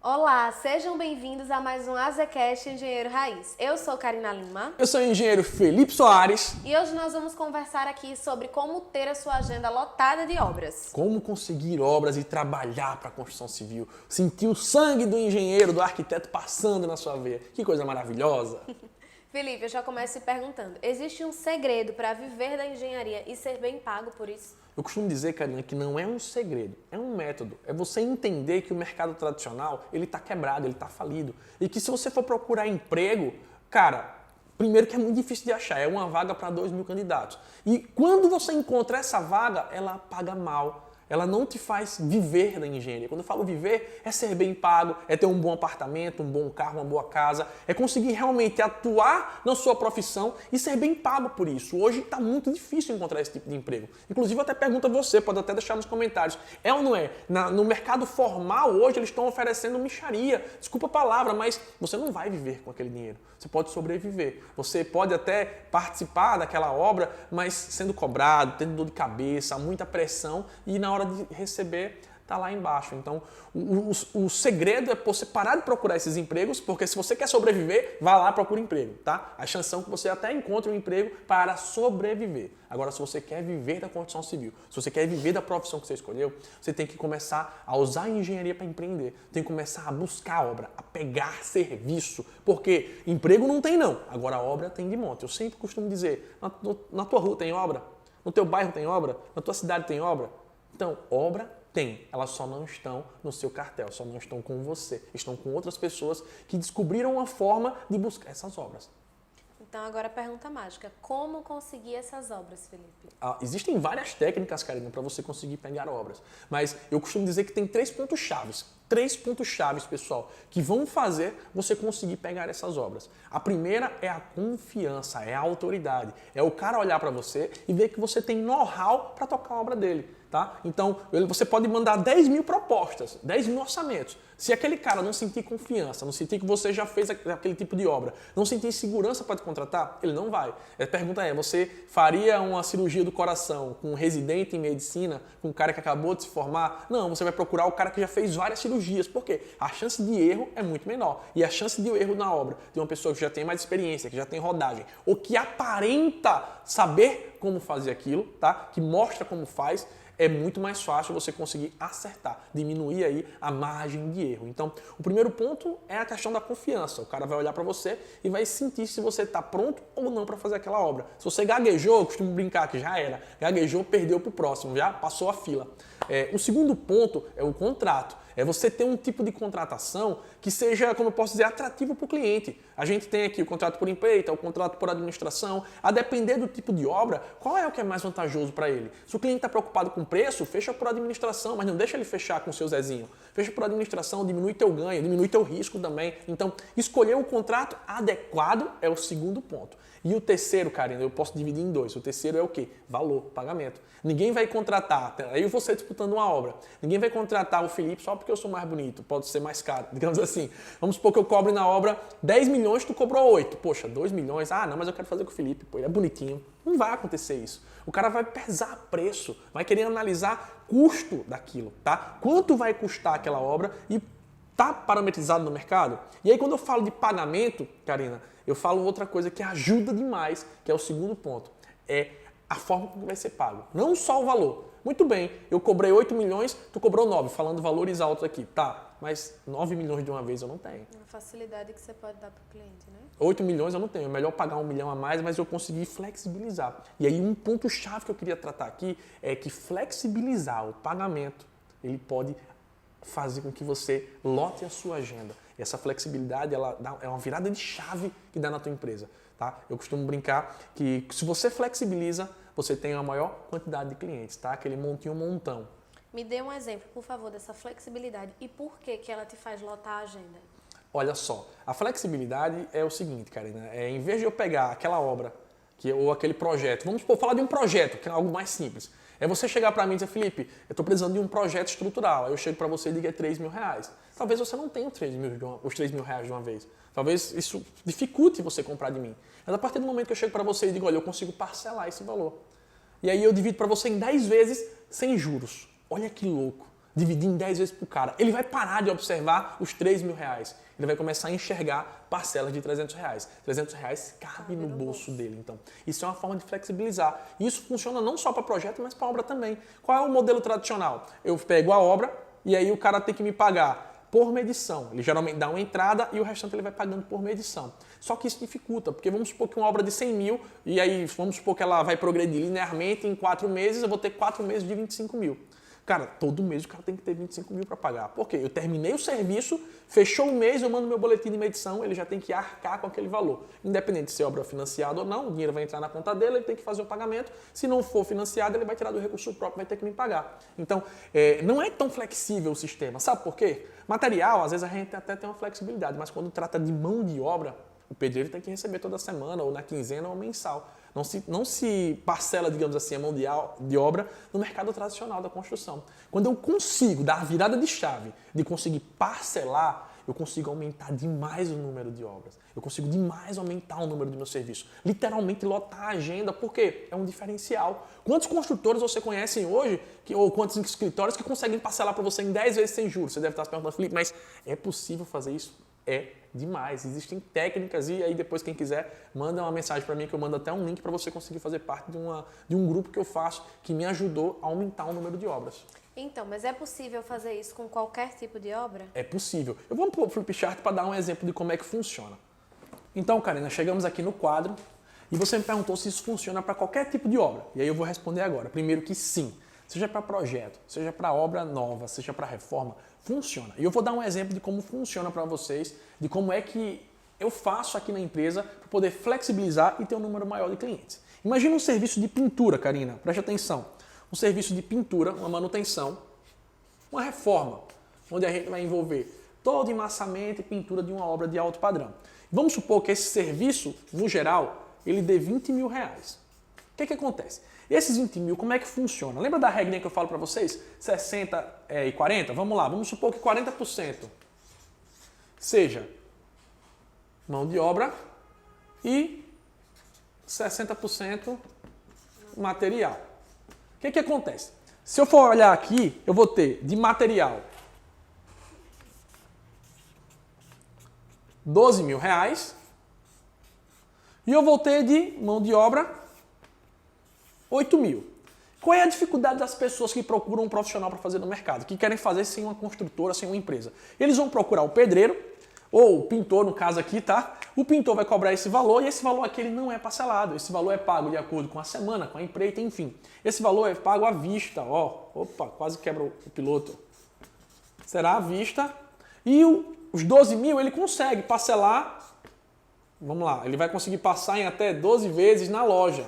Olá, sejam bem-vindos a mais um AZCast Engenheiro Raiz. Eu sou Karina Lima. Eu sou o engenheiro Felipe Soares. E hoje nós vamos conversar aqui sobre como ter a sua agenda lotada de obras. Como conseguir obras e trabalhar para a construção civil. Sentir o sangue do engenheiro, do arquiteto passando na sua veia. Que coisa maravilhosa. Felipe, eu já começo se perguntando, existe um segredo para viver da engenharia e ser bem pago por isso? Eu costumo dizer, Karina, que não é um segredo, é um método. É você entender que o mercado tradicional, ele está quebrado, ele está falido. E que se você for procurar emprego, cara, primeiro que é muito difícil de achar, é uma vaga para 2.000 candidatos. E quando você encontra essa vaga, ela paga mal. Ela não te faz viver da engenharia. Quando eu falo viver, é ser bem pago, é ter um bom apartamento, um bom carro, uma boa casa, é conseguir realmente atuar na sua profissão e ser bem pago por isso. Hoje está muito difícil encontrar esse tipo de emprego. Inclusive, eu até pergunto a você, pode até deixar nos comentários, é ou não é? No mercado formal, hoje, eles estão oferecendo mixaria. Desculpa a palavra, mas você não vai viver com aquele dinheiro. Você pode sobreviver. Você pode até participar daquela obra, mas sendo cobrado, tendo dor de cabeça, muita pressão e na hora de receber está lá embaixo. Então, o segredo é você parar de procurar esses empregos, porque se você quer sobreviver, vá lá e procure emprego, tá? A chance é que você até encontre um emprego para sobreviver. Agora, se você quer viver da construção civil, se você quer viver da profissão que você escolheu, você tem que começar a usar a engenharia para empreender. Tem que começar a buscar obra, a pegar serviço, porque emprego não tem não. Agora, a obra tem de monte. Eu sempre costumo dizer, na tua rua tem obra? No teu bairro tem obra? Na tua cidade tem obra? Então, obra tem, elas só não estão no seu cartel, só não estão com você, estão com outras pessoas que descobriram uma forma de buscar essas obras. Então agora a pergunta mágica, como conseguir essas obras, Felipe? Existem várias técnicas, Karina, para você conseguir pegar obras, mas eu costumo dizer que tem 3 pontos chaves. 3 pontos chaves, pessoal, que vão fazer você conseguir pegar essas obras. A primeira é a confiança, é a autoridade. É o cara olhar para você e ver que você tem know-how para tocar a obra dele. Tá? Então, você pode mandar 10.000 propostas, 10.000 orçamentos. Se aquele cara não sentir confiança, não sentir que você já fez aquele tipo de obra, não sentir segurança para te contratar, ele não vai. A pergunta é, você faria uma cirurgia do coração com um residente em medicina, com um cara que acabou de se formar? Não, você vai procurar o cara que já fez várias cirurgias. Por quê? A chance de erro é muito menor. E a chance de erro na obra de uma pessoa que já tem mais experiência, que já tem rodagem, ou que aparenta saber como fazer aquilo, tá? Que mostra como faz, é muito mais fácil você conseguir acertar, diminuir aí a margem de erro. Então, o primeiro ponto é a questão da confiança. O cara vai olhar para você e vai sentir se você está pronto ou não para fazer aquela obra. Se você gaguejou, eu costumo brincar que já era. Gaguejou, perdeu para o próximo, já passou a fila. O segundo ponto é o contrato. É você ter um tipo de contratação que seja, como eu posso dizer, atrativo para o cliente. A gente tem aqui o contrato por empreita, o contrato por administração. A depender do tipo de obra, qual é o que é mais vantajoso para ele? Se o cliente está preocupado com preço, fecha por administração, mas não deixa ele fechar com o seu Zezinho. Fecha por administração, diminui teu ganho, diminui teu risco também. Então, escolher o contrato adequado é o segundo ponto. E o terceiro, Karina, eu posso dividir em 2. O terceiro é o quê? Valor, pagamento. Ninguém vai contratar, aí você disputando uma obra, ninguém vai contratar o Felipe só porque eu sou mais bonito, pode ser mais caro, digamos assim. Vamos supor que eu cobre na obra 10 milhões, tu cobrou 8. Poxa, 2 milhões, não, mas eu quero fazer com o Felipe, pô, ele é bonitinho. Não vai acontecer isso. O cara vai pesar preço, vai querer analisar custo daquilo, tá? Quanto vai custar aquela obra e tá parametrizado no mercado? E aí quando eu falo de pagamento, Karina, eu falo outra coisa que ajuda demais, que é o segundo ponto. É a forma como vai ser pago. Não só o valor. Muito bem, eu cobrei 8 milhões, tu cobrou 9, falando valores altos aqui. Tá, mas 9 milhões de uma vez eu não tenho. É uma facilidade que você pode dar para o cliente, né? 8 milhões eu não tenho. É melhor pagar 1 milhão a mais, mas eu consegui flexibilizar. E aí um ponto-chave que eu queria tratar aqui é que flexibilizar o pagamento, ele pode fazer com que você lote a sua agenda. E essa flexibilidade é uma virada de chave que dá na tua empresa. Tá? Eu costumo brincar que se você flexibiliza, você tem a maior quantidade de clientes, tá? Aquele montinho montão. Me dê um exemplo, por favor, dessa flexibilidade e por que ela te faz lotar a agenda. Olha só, a flexibilidade é o seguinte, Karina, em vez de eu pegar aquela obra ou aquele projeto, vamos falar de um projeto, que é algo mais simples. É você chegar para mim e dizer, Felipe, eu estou precisando de um projeto estrutural. Aí eu chego para você e digo, é 3 mil reais. Talvez você não tenha os 3 mil reais de uma vez. Talvez isso dificulte você comprar de mim. Mas a partir do momento que eu chego para você e digo, olha, eu consigo parcelar esse valor. E aí eu divido para você em 10 vezes sem juros. Olha que louco. dividir em 10 vezes para o cara. Ele vai parar de observar os 3 mil reais. Ele vai começar a enxergar parcelas de 300 reais. 300 reais cabe no bolso dele. Então, isso é uma forma de flexibilizar. E isso funciona não só para projeto, mas para obra também. Qual é o modelo tradicional? Eu pego a obra e aí o cara tem que me pagar por medição. Ele geralmente dá uma entrada e o restante ele vai pagando por medição. Só que isso dificulta, porque vamos supor que uma obra de 100 mil, e aí vamos supor que ela vai progredir linearmente em 4 meses, eu vou ter 4 meses de 25 mil. Cara, todo mês o cara tem que ter 25 mil para pagar. Por quê? Eu terminei o serviço, fechou o mês, eu mando meu boletim de medição, ele já tem que arcar com aquele valor. Independente se é obra financiada ou não, o dinheiro vai entrar na conta dele, ele tem que fazer o pagamento. Se não for financiado, ele vai tirar do recurso próprio, vai ter que me pagar. Então, não é tão flexível o sistema. Sabe por quê? Material, às vezes a gente até tem uma flexibilidade, mas quando trata de mão de obra, o pedreiro tem que receber toda semana, ou na quinzena, ou mensal. Não se parcela, digamos assim, a mão de obra no mercado tradicional da construção. Quando eu consigo dar a virada de chave, de conseguir parcelar, eu consigo aumentar demais o número de obras. Eu consigo demais aumentar o número do meu serviço. Literalmente lotar a agenda, porque é um diferencial. Quantos construtores você conhece hoje, ou quantos escritórios que conseguem parcelar para você em 10 vezes sem juros? Você deve estar se perguntando, Felipe, mas é possível fazer isso? É demais. Existem técnicas e aí depois quem quiser manda uma mensagem para mim que eu mando até um link para você conseguir fazer parte de um grupo que eu faço que me ajudou a aumentar o número de obras. Então, mas é possível fazer isso com qualquer tipo de obra? É possível. Eu vou pôr o flipchart para dar um exemplo de como é que funciona. Então, Karina, chegamos aqui no quadro e você me perguntou se isso funciona para qualquer tipo de obra. E aí eu vou responder agora. Primeiro que sim. Seja para projeto, seja para obra nova, seja para reforma, funciona. E eu vou dar um exemplo de como funciona para vocês, de como é que eu faço aqui na empresa para poder flexibilizar e ter um número maior de clientes. Imagina um serviço de pintura, Karina, preste atenção. Um serviço de pintura, uma manutenção, uma reforma, onde a gente vai envolver todo o emmassamento e pintura de uma obra de alto padrão. Vamos supor que esse serviço, no geral, ele dê 20 mil reais. O que acontece? Esses 20 mil, como é que funciona? Lembra da regra que eu falo para vocês? 60 e 40? Vamos lá, vamos supor que 40% seja mão de obra e 60% material. O que acontece? Se eu for olhar aqui, eu vou ter de material 12 mil reais e eu vou ter de mão de obra 8 mil. Qual é a dificuldade das pessoas que procuram um profissional para fazer no mercado, que querem fazer sem uma construtora, sem uma empresa? Eles vão procurar o pedreiro, ou o pintor, no caso aqui, tá? O pintor vai cobrar esse valor e esse valor aqui ele não é parcelado. Esse valor é pago de acordo com a semana, com a empreita, enfim. Esse valor é pago à vista, ó. Opa, quase quebra o piloto. Será à vista. E os 12 mil ele consegue parcelar, vamos lá, ele vai conseguir passar em até 12 vezes na loja.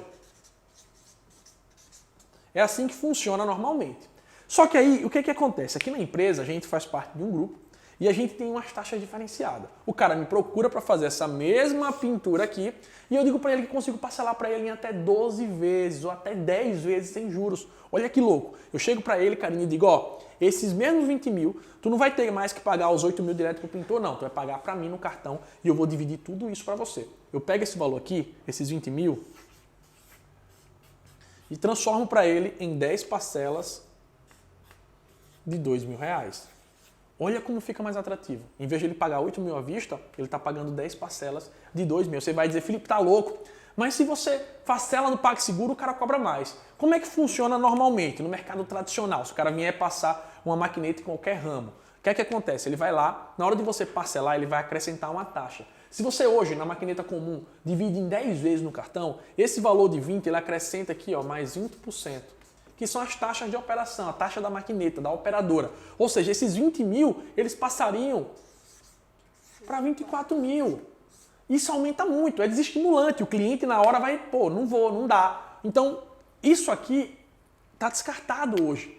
É assim que funciona normalmente. Só que aí, o que acontece? Aqui na empresa, a gente faz parte de um grupo e a gente tem umas taxas diferenciadas. O cara me procura para fazer essa mesma pintura aqui e eu digo para ele que consigo parcelar para ele em até 12 vezes ou até 10 vezes sem juros. Olha que louco. Eu chego para ele, carinha, e digo, ó, esses mesmos 20 mil, tu não vai ter mais que pagar os 8 mil direto pro pintor, não. Tu vai pagar para mim no cartão e eu vou dividir tudo isso para você. Eu pego esse valor aqui, esses 20 mil, e transformo para ele em 10 parcelas de 2 mil reais. Olha como fica mais atrativo. Em vez de ele pagar 8 mil à vista, ele está pagando 10 parcelas de 2 mil. Você vai dizer, Felipe, tá louco. Mas se você parcela no PagSeguro, o cara cobra mais. Como é que funciona normalmente no mercado tradicional? Se o cara vier passar uma maquineta em qualquer ramo, o que é que acontece? Ele vai lá, na hora de você parcelar, ele vai acrescentar uma taxa. Se você hoje, na maquineta comum, divide em 10 vezes no cartão, esse valor de 20, ele acrescenta aqui, ó, mais 20%, que são as taxas de operação, a taxa da maquineta, da operadora. Ou seja, esses 20 mil, eles passariam para 24 mil. Isso aumenta muito, é desestimulante. O cliente na hora vai, pô, não vou, não dá. Então, isso aqui está descartado hoje.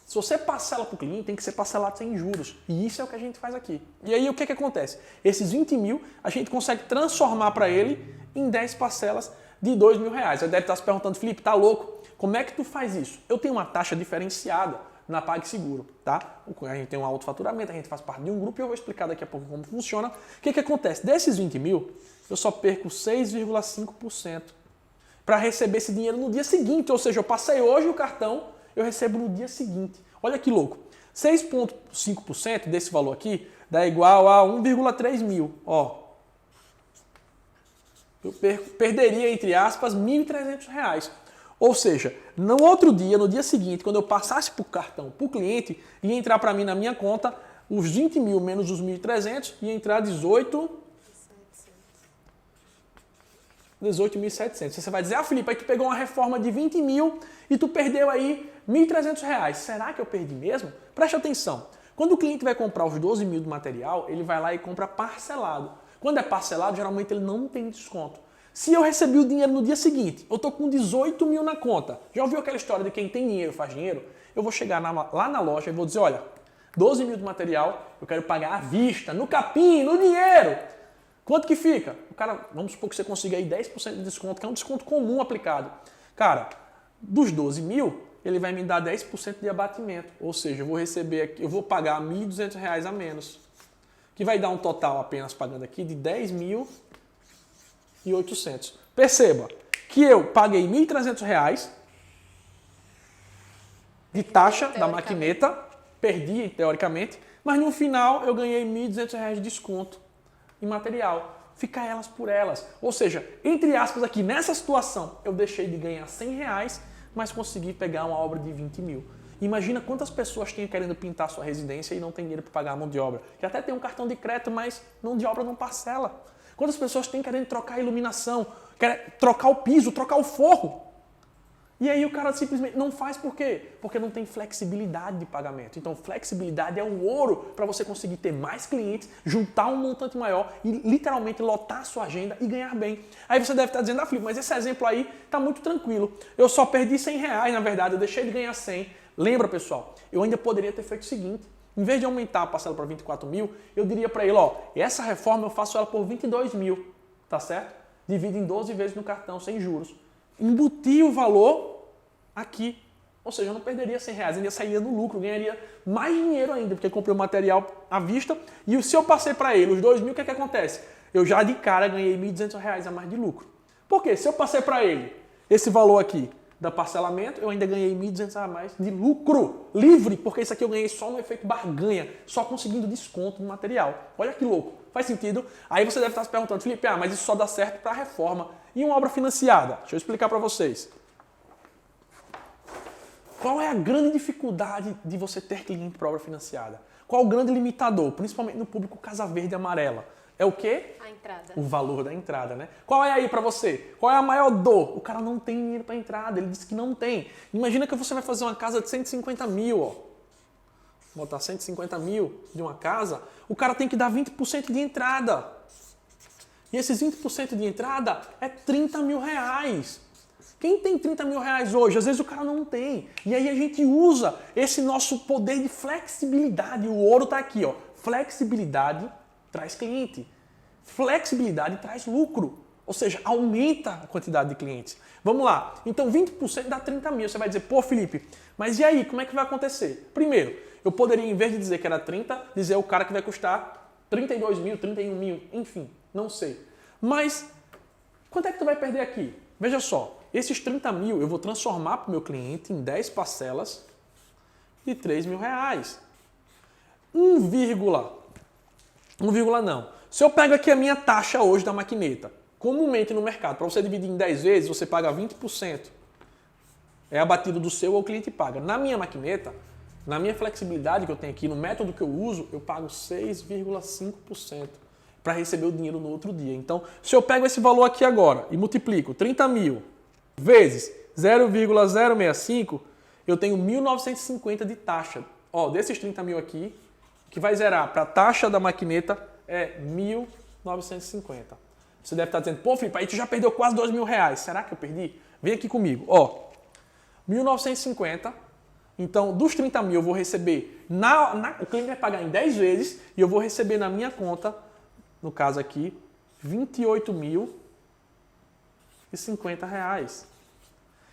Se você parcela para o cliente, tem que ser parcelado sem juros. E isso é o que a gente faz aqui. E aí, o que acontece? Esses 20 mil, a gente consegue transformar para ele em 10 parcelas de 2 mil reais. Você deve estar se perguntando, Felipe, tá louco? Como é que tu faz isso? Eu tenho uma taxa diferenciada na PagSeguro, tá? A gente tem um autofaturamento, a gente faz parte de um grupo e eu vou explicar daqui a pouco como funciona. O que acontece? Desses 20 mil, eu só perco 6,5% para receber esse dinheiro no dia seguinte. Ou seja, eu passei hoje o cartão, eu recebo no dia seguinte. Olha que louco. 6,5% desse valor aqui dá igual a 1,3 mil. Ó, eu perderia, entre aspas, R$ 1.300. Ou seja, no outro dia, no dia seguinte, quando eu passasse por cartão para o cliente, ia entrar para mim na minha conta os 20 mil menos os 1.300, ia entrar 18.700. Você vai dizer, ah, Felipe, aí tu pegou uma reforma de 20 mil e tu perdeu aí R$ 1.300. Será que eu perdi mesmo? Preste atenção. Quando o cliente vai comprar os 12 mil do material, ele vai lá e compra parcelado. Quando é parcelado, geralmente ele não tem desconto. Se eu recebi o dinheiro no dia seguinte, eu estou com 18 mil na conta. Já ouviu aquela história de quem tem dinheiro faz dinheiro? Eu vou chegar lá na loja e vou dizer, olha, 12 mil do material, eu quero pagar à vista, no capim, no dinheiro. Quanto que fica? O cara, vamos supor que você consiga aí 10% de desconto, que é um desconto comum aplicado. Cara, dos 12 mil, ele vai me dar 10% de abatimento. Ou seja, eu vou receber aqui, eu vou pagar R$ 1.200 a menos. Que vai dar um total apenas pagando aqui de 10.800. Perceba que eu paguei R$ 1.300 de taxa da maquineta, perdi teoricamente, mas no final eu ganhei R$ 1.200 de desconto em material. Fica elas por elas. Ou seja, entre aspas aqui, nessa situação, eu deixei de ganhar R$ 100, mas consegui pegar uma obra de 20 mil. Imagina quantas pessoas têm querendo pintar sua residência e não tem dinheiro para pagar a mão de obra. Que até tem um cartão de crédito, mas mão de obra não parcela. Quantas pessoas têm querendo trocar a iluminação, quer trocar o piso, trocar o forro. E aí o cara simplesmente não faz por quê? Porque não tem flexibilidade de pagamento. Então flexibilidade é o ouro para você conseguir ter mais clientes, juntar um montante maior e literalmente lotar a sua agenda e ganhar bem. Aí você deve estar dizendo, ah, Felipe, mas esse exemplo aí está muito tranquilo. Eu só perdi R$ 100, na verdade, eu deixei de ganhar 100. Lembra, pessoal, eu ainda poderia ter feito o seguinte. Em vez de aumentar a parcela para 24 mil, eu diria para ele, ó, essa reforma eu faço ela por 22 mil, tá certo? Divido em 12 vezes no cartão, sem juros. Embutir o valor aqui. Ou seja, eu não perderia R$ 100, ainda sairia no lucro, ganharia mais dinheiro ainda, porque eu comprei o material à vista. E se eu passei para ele os 2 mil, o que é que acontece? Eu já de cara ganhei R$ 1.200 a mais de lucro. Por quê? Se eu passei para ele esse valor aqui da parcelamento, eu ainda ganhei R$ 1.200 a mais de lucro livre, porque isso aqui eu ganhei só no efeito barganha, só conseguindo desconto no material. Olha que louco. Faz sentido? Aí você deve estar se perguntando, Felipe, mas isso só dá certo para a reforma. E uma obra financiada? Deixa eu explicar para vocês. Qual é a grande dificuldade de você ter cliente para obra financiada? Qual o grande limitador, principalmente no público Casa Verde e Amarela? É o quê? A entrada. O valor da entrada, né? Qual é aí para você? Qual é a maior dor? O cara não tem dinheiro para entrada, ele disse que não tem. Imagina que você vai fazer uma casa de 150 mil, ó. Vou botar 150 mil de uma casa, o cara tem que dar 20% de entrada. E esses 20% de entrada é R$ 30 mil. Quem tem R$ 30 mil hoje? Às vezes o cara não tem. E aí a gente usa esse nosso poder de flexibilidade. O ouro está aqui, ó. Flexibilidade traz cliente. Flexibilidade traz lucro. Ou seja, aumenta a quantidade de clientes. Vamos lá. Então 20% dá 30 mil. Você vai dizer, pô, Felipe, mas e aí? Como é que vai acontecer? Primeiro, eu poderia, em vez de dizer que era 30, dizer o cara que vai custar 32 mil, 31 mil, enfim, não sei. Mas quanto é que tu vai perder aqui? Veja só, esses 30 mil eu vou transformar para o meu cliente em 10 parcelas de R$ 3 mil. 1, não. Se eu pego aqui a minha taxa hoje da maquineta, comumente no mercado, para você dividir em 10 vezes, você paga 20%. É abatido do seu ou o cliente paga. Na minha maquineta, na minha flexibilidade que eu tenho aqui, no método que eu uso, eu pago 6,5% para receber o dinheiro no outro dia. Então, se eu pego esse valor aqui agora e multiplico 30 mil vezes 0,065, eu tenho 1.950 de taxa. Ó, desses 30 mil aqui, que vai zerar para a taxa da maquineta é 1.950. Você deve estar dizendo, pô, Felipe, aí tu já perdeu quase R$ 2 mil. Será que eu perdi? Vem aqui comigo. Ó, 1.950. Então, dos 30 mil eu vou receber, o cliente vai pagar em 10 vezes e eu vou receber na minha conta, no caso aqui, R$ 28.050.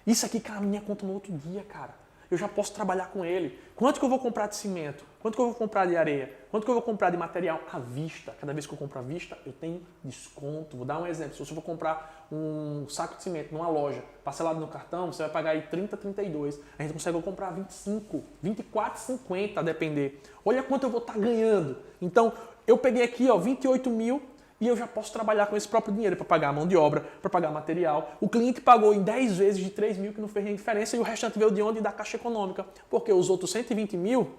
Isso aqui cai na minha conta no outro dia, cara. eu já posso trabalhar com ele. Quanto que eu vou comprar de cimento? Quanto que eu vou comprar de areia? Quanto que eu vou comprar de material à vista? Cada vez que eu compro à vista, eu tenho desconto. Vou dar um exemplo. Se você for comprar um saco de cimento numa loja, parcelado no cartão, você vai pagar aí 30, 32. A gente consegue comprar 25, 24, 50, a depender. Olha quanto eu vou estar ganhando. Então, eu peguei aqui, ó, 28 mil, e eu já posso trabalhar com esse próprio dinheiro para pagar a mão de obra, para pagar material. O cliente pagou em 10 vezes de 3 mil, que não fez nenhuma diferença, e o restante veio de onde? Da Caixa Econômica. Porque os outros 120 mil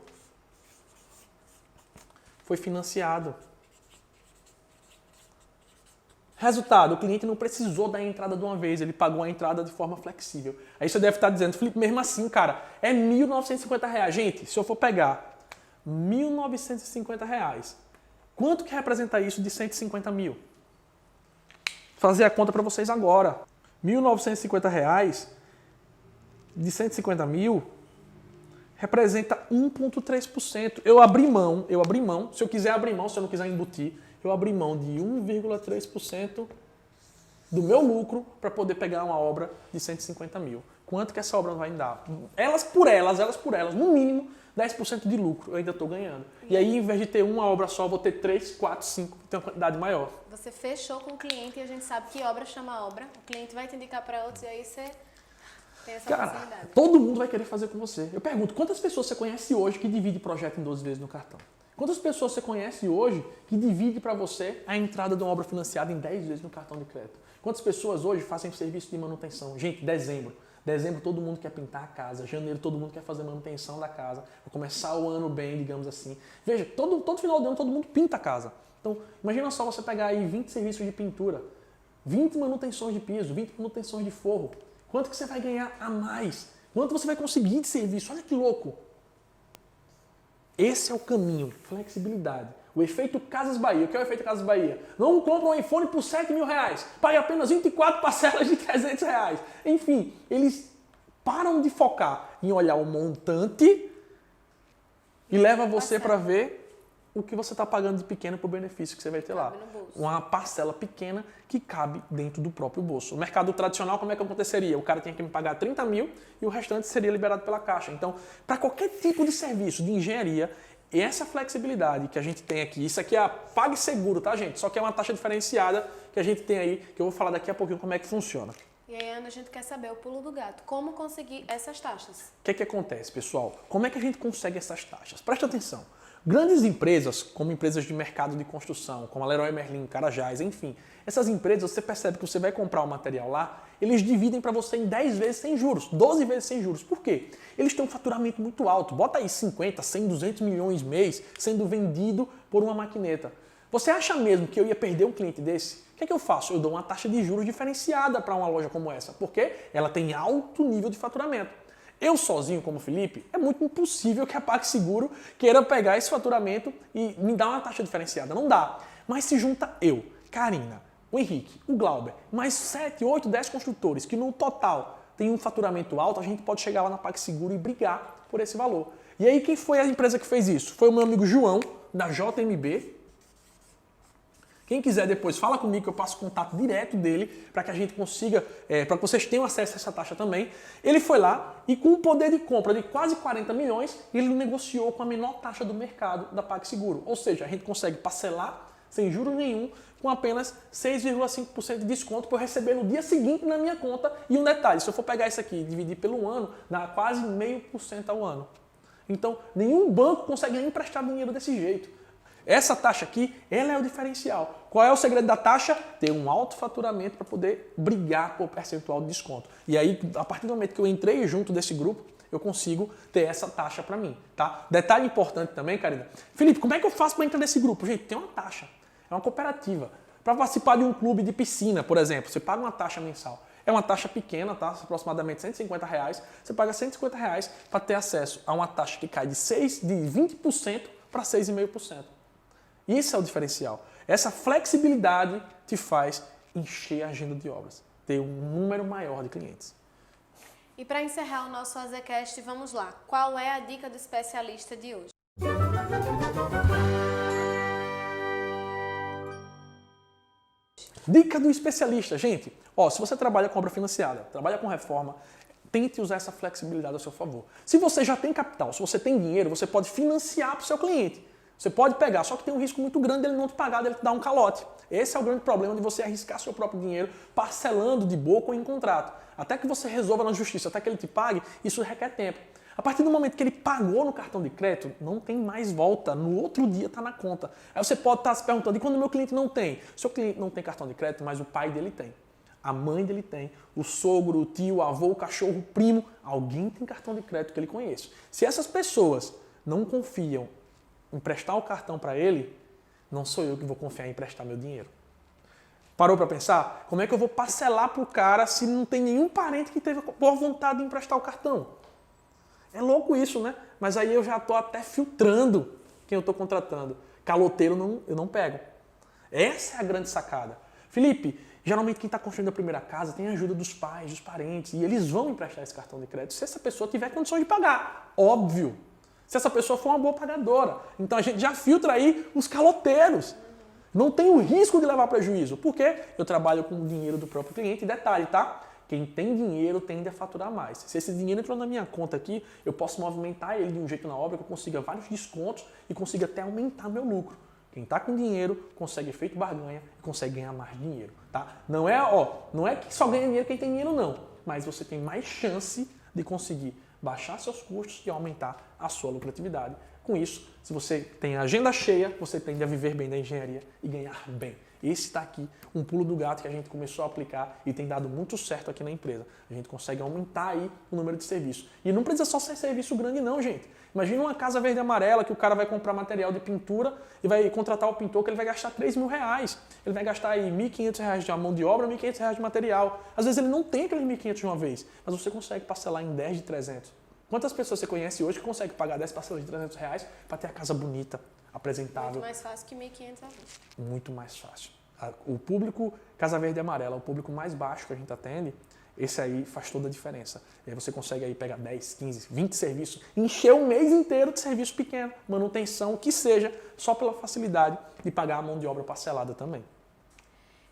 foi financiado. Resultado, o cliente não precisou da entrada de uma vez, ele pagou a entrada de forma flexível. Aí você deve estar dizendo, Felipe, mesmo assim, cara, é R$ 1.950. Gente, se eu for pegar R$ 1.950, quanto que representa isso de 150 mil? Vou fazer a conta para vocês agora. R$ 1.950 de 150 mil representa 1,3%. Eu abri mão, se eu quiser abrir mão, se eu não quiser embutir, eu abri mão de 1,3% do meu lucro para poder pegar uma obra de 150 mil. Quanto que essa obra vai dar? Elas por elas, no mínimo 10% de lucro eu ainda estou ganhando. E aí, em vez de ter uma obra só, eu vou ter 3, 4, 5, ter uma quantidade maior. Você fechou com o cliente e a gente sabe que obra chama obra. O cliente vai te indicar para outros e aí você tem essa facilidade. Todo mundo vai querer fazer com você. Eu pergunto, quantas pessoas você conhece hoje que divide projeto em 12 vezes no cartão? Quantas pessoas você conhece hoje que divide para você a entrada de uma obra financiada em 10 vezes no cartão de crédito? Quantas pessoas hoje fazem serviço de manutenção? Gente, dezembro todo mundo quer pintar a casa, janeiro todo mundo quer fazer manutenção da casa, para começar o ano bem, digamos assim. Veja, todo final de ano todo mundo pinta a casa. Então, imagina só você pegar aí 20 serviços de pintura, 20 manutenções de piso, 20 manutenções de forro. Quanto que você vai ganhar a mais? Quanto você vai conseguir de serviço? Olha que louco! Esse é o caminho, flexibilidade. O efeito Casas Bahia. O que é o efeito Casas Bahia? Não compra um iPhone por R$7 mil, pague apenas 24 parcelas de R$300. Enfim, eles param de focar em olhar o montante e leva você para ver o que você está pagando de pequeno para o benefício que você vai ter lá. Uma parcela pequena que cabe dentro do próprio bolso. O mercado tradicional, como é que aconteceria? O cara tinha que me pagar 30 mil e o restante seria liberado pela Caixa. Então, para qualquer tipo de serviço de engenharia, essa flexibilidade que a gente tem aqui, isso aqui é a PagSeguro, tá, gente? Só que é uma taxa diferenciada que a gente tem aí, que eu vou falar daqui a pouquinho como é que funciona. E aí, Ana, a gente quer saber o pulo do gato. Como conseguir essas taxas? O que é que acontece, pessoal? Como é que a gente consegue essas taxas? Presta atenção. Grandes empresas, como empresas de mercado de construção, como a Leroy Merlin, Carajás, enfim, essas empresas, você percebe que você vai comprar o material lá, eles dividem para você em 10 vezes sem juros, 12 vezes sem juros. Por quê? Eles têm um faturamento muito alto. Bota aí 50, 100, 200 milhões mês sendo vendido por uma maquineta. Você acha mesmo que eu ia perder um cliente desse? O que é que eu faço? Eu dou uma taxa de juros diferenciada para uma loja como essa, porque ela tem alto nível de faturamento. Eu sozinho, como Felipe, é muito impossível que a PagSeguro queira pegar esse faturamento e me dar uma taxa diferenciada. Não dá. Mas se junta eu, Karina, o Henrique, o Glauber, mais 7, 8, 10 construtores que no total tem um faturamento alto, a gente pode chegar lá na PagSeguro e brigar por esse valor. E aí quem foi a empresa que fez isso? Foi o meu amigo João, da JMB. Quem quiser depois, fala comigo que eu passo o contato direto dele para que a gente consiga, para que vocês tenham acesso a essa taxa também. Ele foi lá e com um poder de compra de quase 40 milhões, ele negociou com a menor taxa do mercado da PagSeguro. Ou seja, a gente consegue parcelar sem juros nenhum com apenas 6,5% de desconto para eu receber no dia seguinte na minha conta. E um detalhe, se eu for pegar isso aqui e dividir pelo ano, dá quase 0,5% ao ano. Então, nenhum banco consegue nem emprestar dinheiro desse jeito. Essa taxa aqui, ela é o diferencial. Qual é o segredo da taxa? Ter um alto faturamento para poder brigar por percentual de desconto. E aí, a partir do momento que eu entrei junto desse grupo, eu consigo ter essa taxa para mim, tá? Detalhe importante também, Karina. Felipe, como é que eu faço para entrar nesse grupo? Gente, tem uma taxa. É uma cooperativa. Para participar de um clube de piscina, por exemplo, você paga uma taxa mensal. É uma taxa pequena, tá? Aproximadamente R$150. Você paga R$150 para ter acesso a uma taxa que cai de 20% para 6,5%. Isso é o diferencial. Essa flexibilidade te faz encher a agenda de obras, ter um número maior de clientes. E para encerrar o nosso AZCast, vamos lá. Qual é a dica do especialista de hoje? Dica do especialista, gente. Ó, se você trabalha com obra financiada, trabalha com reforma, Tente usar essa flexibilidade a seu favor. Se você já tem capital, se você tem dinheiro, você pode financiar para o seu cliente. Você pode pegar, só que tem um risco muito grande dele não te pagar, dele te dar um calote. Esse é o grande problema de você arriscar seu próprio dinheiro parcelando de boca ou em contrato. Até que você resolva na justiça, até que ele te pague, isso requer tempo. A partir do momento que ele pagou no cartão de crédito, não tem mais volta. No outro dia está na conta. Aí você pode estar se perguntando, e quando o meu cliente não tem? Seu cliente não tem cartão de crédito, mas o pai dele tem. A mãe dele tem, o sogro, o tio, o avô, o cachorro, o primo, alguém tem cartão de crédito que ele conhece. Se essas pessoas não confiam em emprestar o cartão para ele, não sou eu que vou confiar em emprestar meu dinheiro. Parou para pensar? Como é que eu vou parcelar para o cara se não tem nenhum parente que teve boa vontade de emprestar o cartão? É louco isso, né? Mas aí eu já estou até filtrando quem eu estou contratando. Caloteiro eu não pego. Essa é a grande sacada. Felipe, geralmente quem está construindo a primeira casa tem a ajuda dos pais, dos parentes, e eles vão emprestar esse cartão de crédito se essa pessoa tiver condições de pagar. Óbvio. Se essa pessoa for uma boa pagadora. Então a gente já filtra aí os caloteiros. Não tem o risco de levar prejuízo. Por quê? Eu trabalho com o dinheiro do próprio cliente. Detalhe, tá? Quem tem dinheiro tende a faturar mais. Se esse dinheiro entrou na minha conta aqui, eu posso movimentar ele de um jeito na obra que eu consiga vários descontos e consiga até aumentar meu lucro. Quem está com dinheiro consegue efeito barganha e consegue ganhar mais dinheiro, tá? Não é que só ganha dinheiro quem tem dinheiro, não. Mas você tem mais chance de conseguir baixar seus custos e aumentar a sua lucratividade. Com isso, se você tem a agenda cheia, você tende a viver bem da engenharia e ganhar bem. Esse está aqui um pulo do gato que a gente começou a aplicar e tem dado muito certo aqui na empresa. A gente consegue aumentar aí o número de serviços. E não precisa só ser serviço grande não, gente. Imagina uma casa verde e amarela que o cara vai comprar material de pintura e vai contratar o pintor que ele vai gastar R$3.000. Ele vai gastar aí R$1.500 de mão de obra, R$1.500 de material. Às vezes ele não tem aqueles R$1.500 de uma vez, mas você consegue parcelar em 10 de 300. Quantas pessoas você conhece hoje que consegue pagar 10 parcelas de R$300 para ter a casa bonita, apresentável? Muito mais fácil que R$1.500 a vez. Muito mais fácil. O público Casa Verde e Amarela, o público mais baixo que a gente atende, esse aí faz toda a diferença. E aí você consegue aí pegar 10, 15, 20 serviços, encher um mês inteiro de serviço pequeno, manutenção, o que seja, só pela facilidade de pagar a mão de obra parcelada também.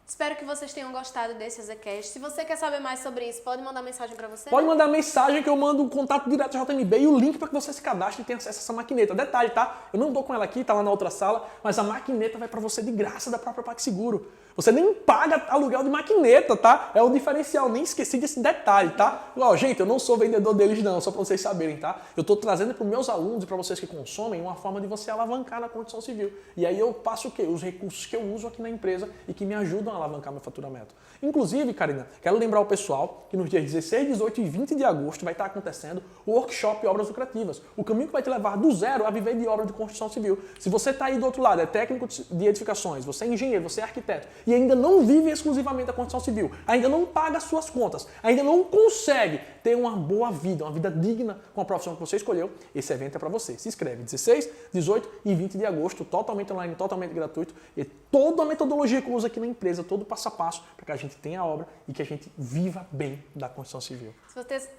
Espero que vocês tenham gostado desse EasyCast. Se você quer saber mais sobre isso, pode mandar mensagem para você? Pode mandar mensagem que eu mando o contato direto da JMB e o link para que você se cadastre e tenha acesso a essa maquineta. Detalhe, tá? Eu não estou com ela aqui, tá lá na outra sala, mas a maquineta vai para você de graça da própria PagSeguro. Você nem paga aluguel de maquineta, tá? É o diferencial, nem esqueci desse detalhe, tá? Ó, gente, eu não sou vendedor deles não, só para vocês saberem, tá? Eu estou trazendo para os meus alunos e para vocês que consomem uma forma de você alavancar na construção civil. E aí eu passo o quê? Os recursos que eu uso aqui na empresa e que me ajudam a alavancar meu faturamento. Inclusive, Karina, quero lembrar o pessoal que nos dias 16, 18 e 20 de agosto vai estar acontecendo o workshop Obras Lucrativas. O caminho que vai te levar do zero a viver de obra de construção civil. Se você está aí do outro lado, é técnico de edificações, você é engenheiro, você é arquiteto e ainda não vive exclusivamente da construção civil, ainda não paga as suas contas, ainda não consegue ter uma boa vida, uma vida digna com a profissão que você escolheu, esse evento é para você. Se inscreve 16, 18 e 20 de agosto, totalmente online, totalmente gratuito, e toda a metodologia que eu uso aqui na empresa, todo o passo a passo, para que a gente tenha a obra e que a gente viva bem da construção civil.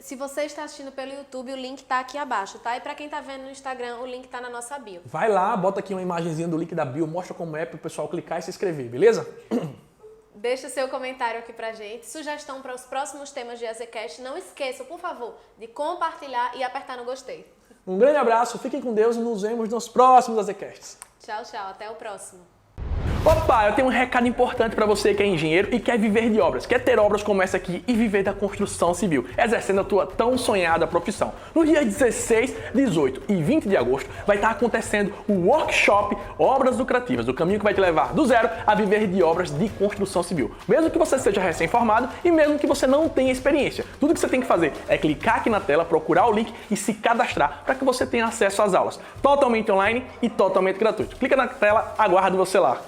Se você está assistindo pelo YouTube, o link está aqui abaixo, tá? E para quem está vendo no Instagram, o link está na nossa bio. Vai lá, bota aqui uma imagenzinha do link da bio, mostra como é para o pessoal clicar e se inscrever, beleza? Deixa seu comentário aqui pra gente, sugestão para os próximos temas de EasyCast. Não esqueça, por favor, de compartilhar e apertar no gostei. Um grande abraço, fiquem com Deus e nos vemos nos próximos EasyCasts. Tchau, tchau. Até o próximo. Opa, eu tenho um recado importante para você que é engenheiro e quer viver de obras, quer ter obras como essa aqui e viver da construção civil, exercendo a tua tão sonhada profissão. No dia 16, 18 e 20 de agosto vai estar acontecendo o workshop Obras Lucrativas, o caminho que vai te levar do zero a viver de obras de construção civil. Mesmo que você seja recém-formado e mesmo que você não tenha experiência, tudo que você tem que fazer é clicar aqui na tela, procurar o link e se cadastrar para que você tenha acesso às aulas, totalmente online e totalmente gratuito. Clica na tela, aguardo você lá.